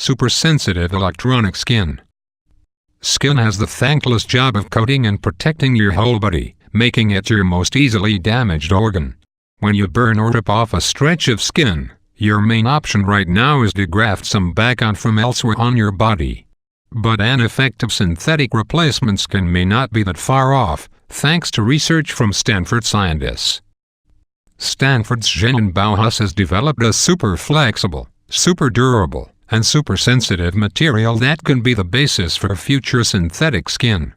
Supersensitive electronic skin. Skin has the thankless job of coating and protecting your whole body, making it your most easily damaged organ. When you burn or rip off a stretch of skin, your main option right now is to graft some back on from elsewhere on your body. But an effective synthetic replacement skin may not be that far off, thanks to research from Stanford scientists. Stanford's Zhenan Bauhaus has developed a super flexible, super durable, and super sensitive material that can be the basis for future synthetic skin.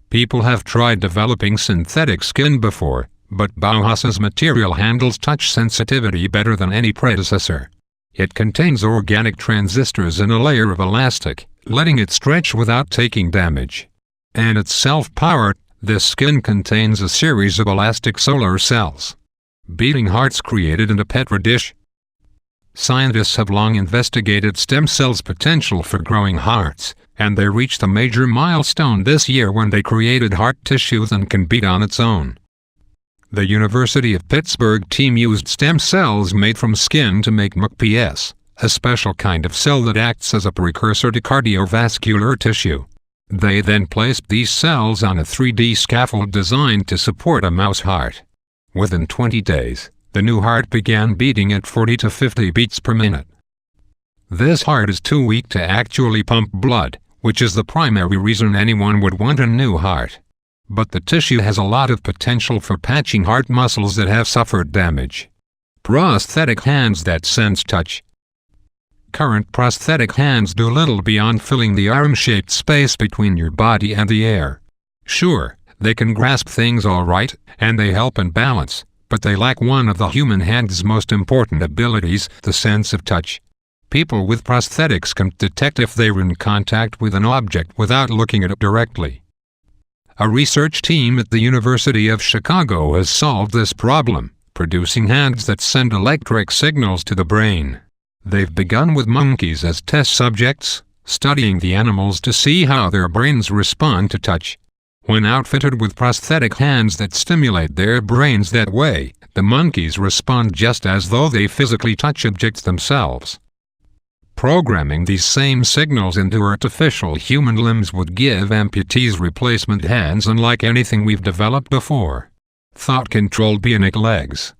People have tried developing synthetic skin before, but Bauhaus's material handles touch sensitivity better than any predecessor. It contains organic transistors in a layer of elastic, letting it stretch without taking damage. And it's self-powered. This skin contains a series of elastic solar cells. Beating hearts created in a Petri dish. Scientists have long investigated stem cells' potential for growing hearts, and they reached a major milestone this year when they created heart tissue that can beat on its own. The University of Pittsburgh team used stem cells made from skin to make Pancreas, a special kind of cell that acts as a precursor to cardiovascular tissue. They then placed these cells on a 3D scaffold designed to support a mouse heart. Within 20 days, the new heart began beating at 40 to 50 beats per minute. This heart is too weak to actually pump blood, which is the primary reason anyone would want a new heart. But the tissue has a lot of potential for patching heart muscles that have suffered damage. Prosthetic hands that sense touch. Current prosthetic hands do little beyond filling the arm-shaped space between your body and the air. Sure, they can grasp things all right, and they help in balance, but they lack one of the human hand's most important abilities, the sense of touch. People with prosthetics can detect if they're in contact with an object without looking at it directly. A research team at the University of Chicago has solved this problem, producing hands that send electric signals to the brain. They've begun with monkeys as test subjects, studying the animals to see how their brains respond to touch. When outfitted with prosthetic hands that stimulate their brains that way, the monkeys respond just as though they physically touch objects themselves. Programming these same signals into artificial human limbs would give amputees replacement hands unlike anything we've developed before. Thought-controlled bionic legs.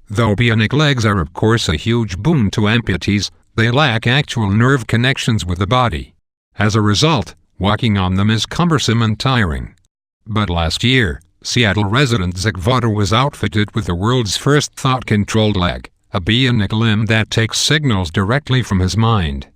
Though bionic legs are of course a huge boon to amputees, they lack actual nerve connections with the body. As a result, walking on them is cumbersome and tiring. But last year, Seattle resident Zach Vaughter was outfitted with the world's first thought-controlled leg, a bionic limb that takes signals directly from his mind.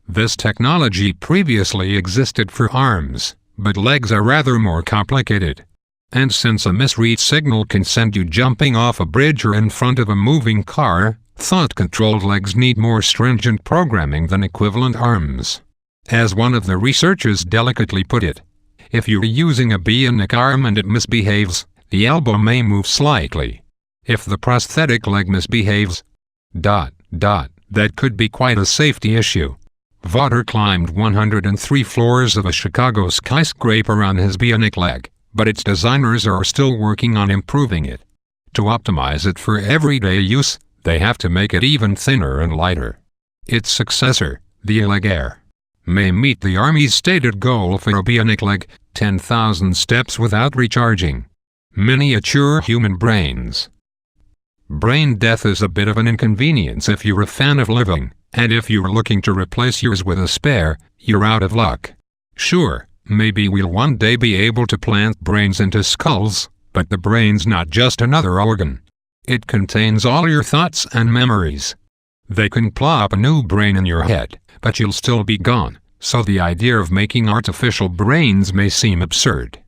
This technology previously existed for arms, but legs are rather more complicated. And since a misread signal can send you jumping off a bridge or in front of a moving car, thought-controlled legs need more stringent programming than equivalent arms. As one of the researchers delicately put it, if you're using a bionic arm and it misbehaves, the elbow may move slightly. If the prosthetic leg misbehaves, that could be quite a safety issue. Vaughter climbed 103 floors of a Chicago skyscraper on his bionic leg, but its designers are still working on improving it. To optimize it for everyday use, they have to make it even thinner and lighter. Its successor, the Leg Air, may meet the Army's stated goal for a bionic leg, 10,000 steps without recharging. Miniature human brains. Brain death is a bit of an inconvenience if you're a fan of living, and if you're looking to replace yours with a spare, you're out of luck. Sure, maybe we'll one day be able to plant brains into skulls, but the brain's not just another organ. It contains all your thoughts and memories. They can plop a new brain in your head, but you'll still be gone, so the idea of making artificial brains may seem absurd.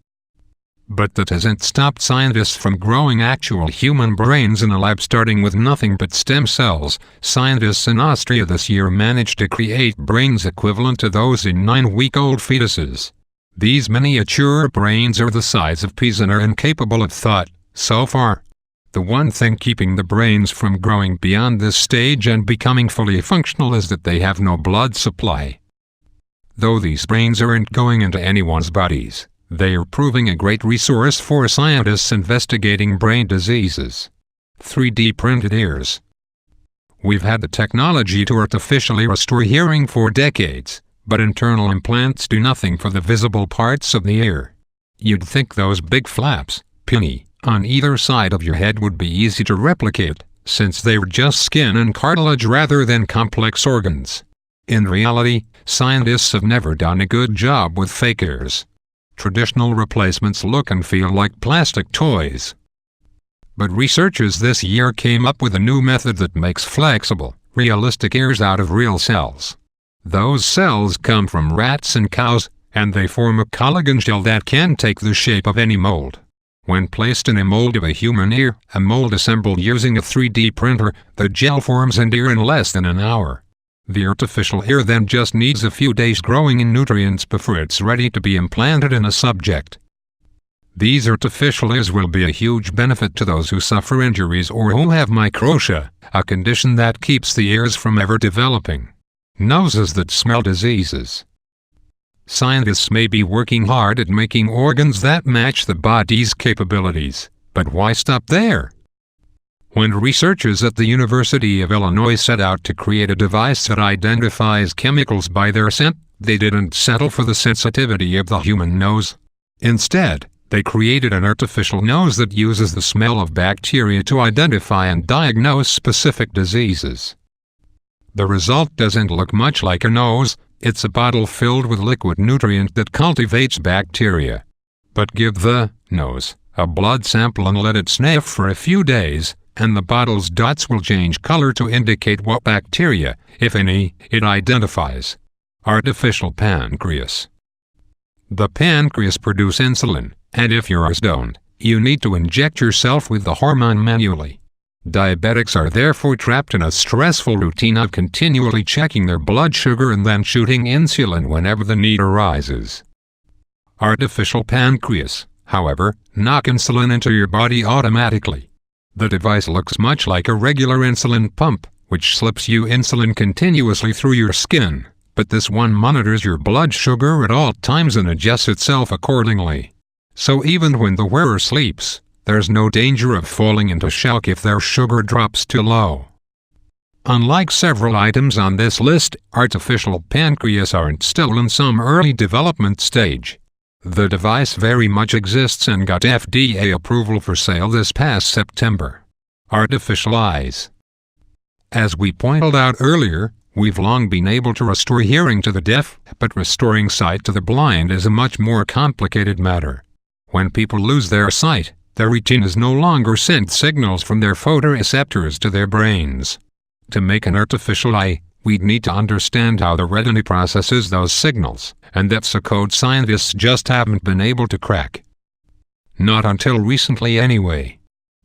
But that hasn't stopped scientists from growing actual human brains in a lab starting with nothing but stem cells. Scientists in Austria this year managed to create brains equivalent to those in 9-week-old fetuses. These miniature brains are the size of peas and are incapable of thought, so far. The one thing keeping the brains from growing beyond this stage and becoming fully functional is that they have no blood supply. Though these brains aren't going into anyone's bodies, they are proving a great resource for scientists investigating brain diseases. 3D printed ears. We've had the technology to artificially restore hearing for decades, but internal implants do nothing for the visible parts of the ear. You'd think those big flaps, puny, on either side of your head would be easy to replicate, since they were just skin and cartilage rather than complex organs. In reality, scientists have never done a good job with fake ears. Traditional replacements look and feel like plastic toys. But researchers this year came up with a new method that makes flexible, realistic ears out of real cells. Those cells come from rats and cows, and they form a collagen gel that can take the shape of any mold. When placed in a mold of a human ear, a mold assembled using a 3D printer, the gel forms an ear in less than an hour. The artificial ear then just needs a few days growing in nutrients before it's ready to be implanted in a subject. These artificial ears will be a huge benefit to those who suffer injuries or who have microtia, a condition that keeps the ears from ever developing noses that smell diseases. Scientists may be working hard at making organs that match the body's capabilities, but why stop there? When researchers at the University of Illinois set out to create a device that identifies chemicals by their scent, they didn't settle for the sensitivity of the human nose. Instead, they created an artificial nose that uses the smell of bacteria to identify and diagnose specific diseases. The result doesn't look much like a nose, it's a bottle filled with liquid nutrient that cultivates bacteria. But give the nose a blood sample and let it sniff for a few days, and the bottle's dots will change color to indicate what bacteria, if any, it identifies. Artificial pancreas. The pancreas produces insulin, and if yours don't, you need to inject yourself with the hormone manually. Diabetics are therefore trapped in a stressful routine of continually checking their blood sugar and then shooting insulin whenever the need arises. Artificial pancreas, however, knock insulin into your body automatically. The device looks much like a regular insulin pump, which slips you insulin continuously through your skin, but this one monitors your blood sugar at all times and adjusts itself accordingly. So even when the wearer sleeps, there's no danger of falling into shock if their sugar drops too low. Unlike several items on this list, artificial pancreas aren't still in some early development stage. The device very much exists and got FDA approval for sale this past September. Artificial eyes. As we pointed out earlier, we've long been able to restore hearing to the deaf, but restoring sight to the blind is a much more complicated matter. When people lose their sight, their retinas no longer send signals from their photoreceptors to their brains. To make an artificial eye, we'd need to understand how the retina processes those signals, and that's a code scientists just haven't been able to crack. Not until recently anyway.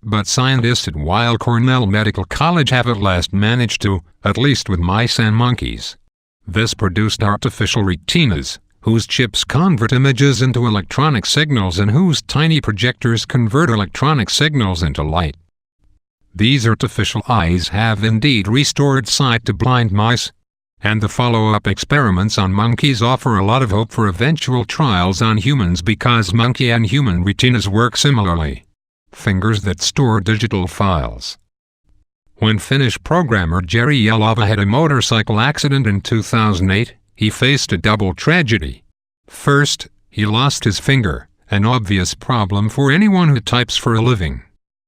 But scientists at Weill Cornell Medical College have at last managed to, at least with mice and monkeys. This produced artificial retinas, whose chips convert images into electronic signals and whose tiny projectors convert electronic signals into light. These artificial eyes have indeed restored sight to blind mice, and the follow-up experiments on monkeys offer a lot of hope for eventual trials on humans because monkey and human retinas work similarly. Fingers that store digital files. When Finnish programmer Jerry Jalava had a motorcycle accident in 2008, he faced a double tragedy. First, he lost his finger, an obvious problem for anyone who types for a living.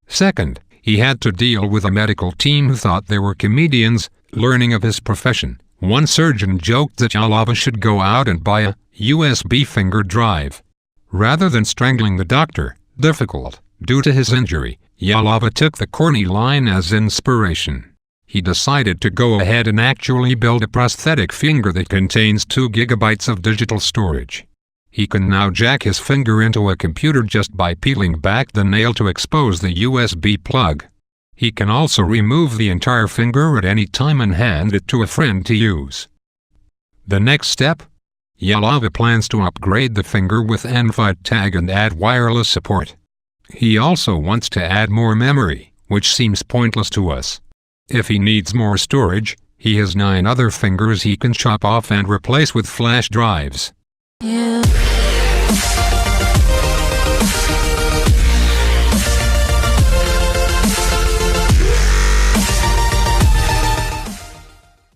Second, he had to deal with a medical team who thought they were comedians, learning of his profession. One surgeon joked that Jalava should go out and buy a USB finger drive. Rather than strangling the doctor, difficult, due to his injury, Jalava took the corny line as inspiration. He decided to go ahead and actually build a prosthetic finger that contains 2 gigabytes of digital storage. He can now jack his finger into a computer just by peeling back the nail to expose the USB plug. He can also remove the entire finger at any time and hand it to a friend to use. The next step? Jalava plans to upgrade the finger with NFI tag and add wireless support. He also wants to add more memory, which seems pointless to us. If he needs more storage, he has 9 other fingers he can chop off and replace with flash drives. Yeah.